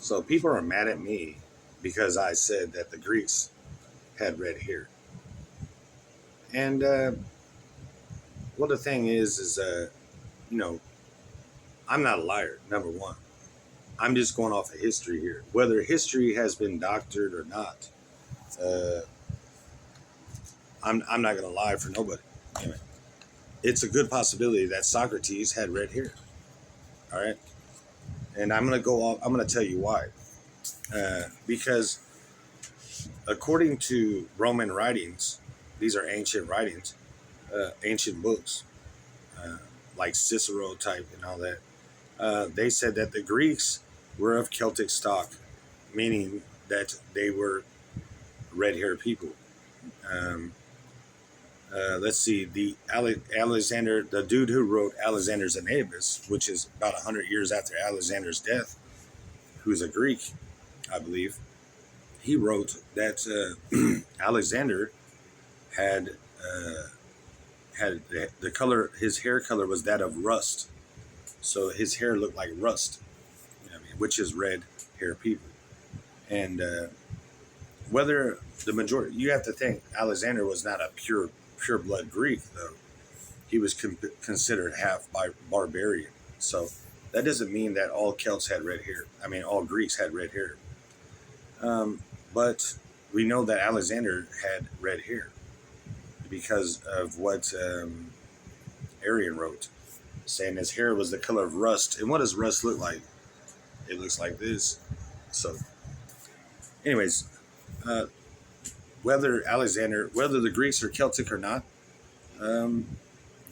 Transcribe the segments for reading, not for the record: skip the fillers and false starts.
So people are mad at me because I said that the Greeks had red hair. And well, the thing is, you know, I'm not a liar. Number one, I'm just going off of history here. Whether history has been doctored or not, uh, I'm not going to lie for nobody. Anyway, it's a good possibility that Socrates had red hair. All right, and I'm going to go off. I'm going to tell you why. Because according to Roman writings, these are ancient writings, ancient books, uh, like Cicero type and all that. They said that the Greeks were of Celtic stock, meaning that they were red-haired people. Um, let's see, Alexander, the dude who wrote Alexander's Anabis, which is about 100 years after Alexander's death, who's a Greek, I believe. He wrote that Alexander had uh, had the color. His hair color was that of rust, so his hair looked like rust, you know what I mean, which is red hair people. And whether the majority, you have to think Alexander was not a pure blood Greek though. He was considered half barbarian. So that doesn't mean that all Celts had red hair. I mean, all Greeks had red hair. But we know that Alexander had red hair because of what Arian wrote, saying his hair was the color of rust. And what does rust look like? It looks like this. So, anyways, uh, whether the Greeks are Celtic or not, um,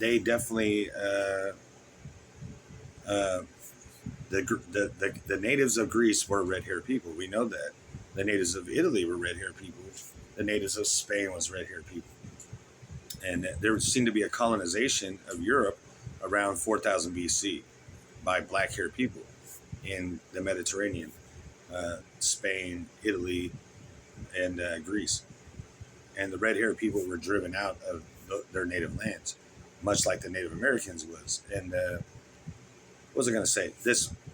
they definitely uh, the natives of Greece were red-haired people. We know that. The natives of Italy were red-haired people. The natives of Spain was red-haired people. And there seemed to be a colonization of Europe around 4000 BC by black-haired people in the Mediterranean, Spain, Italy, and Greece. And the red-haired people were driven out of their native lands, much like the Native Americans was. And what was I going to say?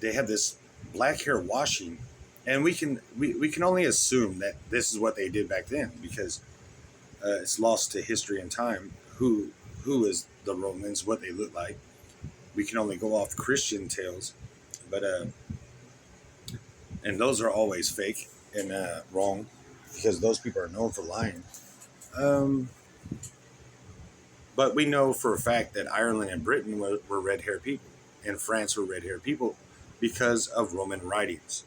They have this black hair washing, and we can only assume that this is what they did back then because it's lost to history and time. Who is the Romans? What they look like? We can only go off Christian tales, but and those are always fake and wrong because those people are known for lying. Um, but we know for a fact that Ireland and Britain were red-haired people, and France were red-haired people because of Roman writings,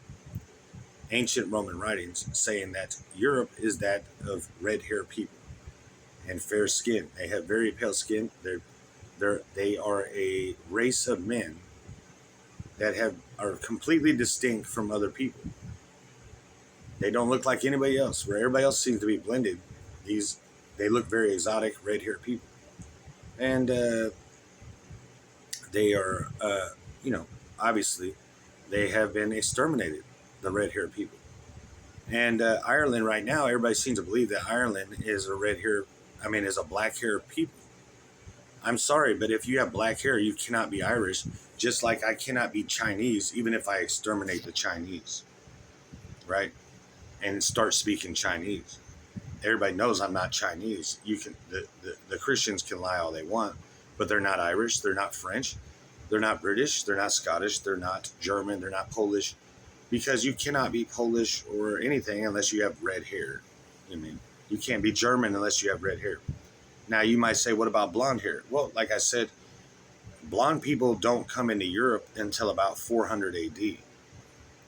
ancient Roman writings, saying that Europe is that of red-haired people and fair skin. They have very pale skin. They are a race of men that are completely distinct from other people. They don't look like anybody else. Where everybody else seems to be blended, they look very exotic, red-haired people, and they are, obviously, they have been exterminated. The red-haired people, and Ireland right now, everybody seems to believe that Ireland is is a black-haired people. I'm sorry, but if you have black hair, you cannot be Irish. Just like I cannot be Chinese, even if I exterminate the Chinese, right? And start speaking Chinese. Everybody knows I'm not Chinese. The Christians can lie all they want, but they're not Irish, they're not French, they're not British, they're not Scottish, they're not German, they're not Polish, because you cannot be Polish or anything unless you have red hair. I mean, you can't be German unless you have red hair. Now you might say, what about blonde hair? Well, like I said, blonde people don't come into Europe until about 400 AD.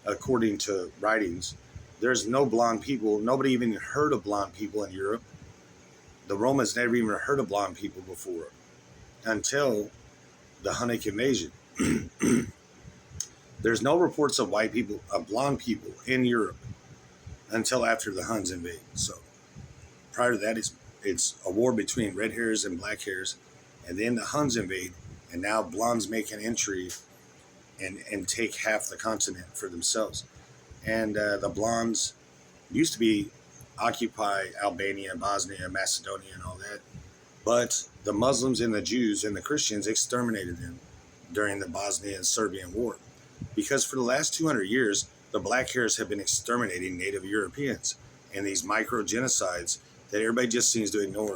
According to writings, there's no blonde people. Nobody even heard of blonde people in Europe. The Romans never even heard of blonde people before until the Hunnic invasion. There's no reports of blonde people in Europe until after the Huns invade. So prior to that, it's a war between red hairs and black hairs, and then the Huns invade, and now blondes make an entry and take half the continent for themselves. And the blondes used to be occupy Albania, Bosnia, Macedonia, and all that, but the Muslims and the Jews and the Christians exterminated them during the Bosnian and Serbian war, because for the last 200 years, the black hairs have been exterminating Native Europeans, and these micro genocides that everybody just seems to ignore.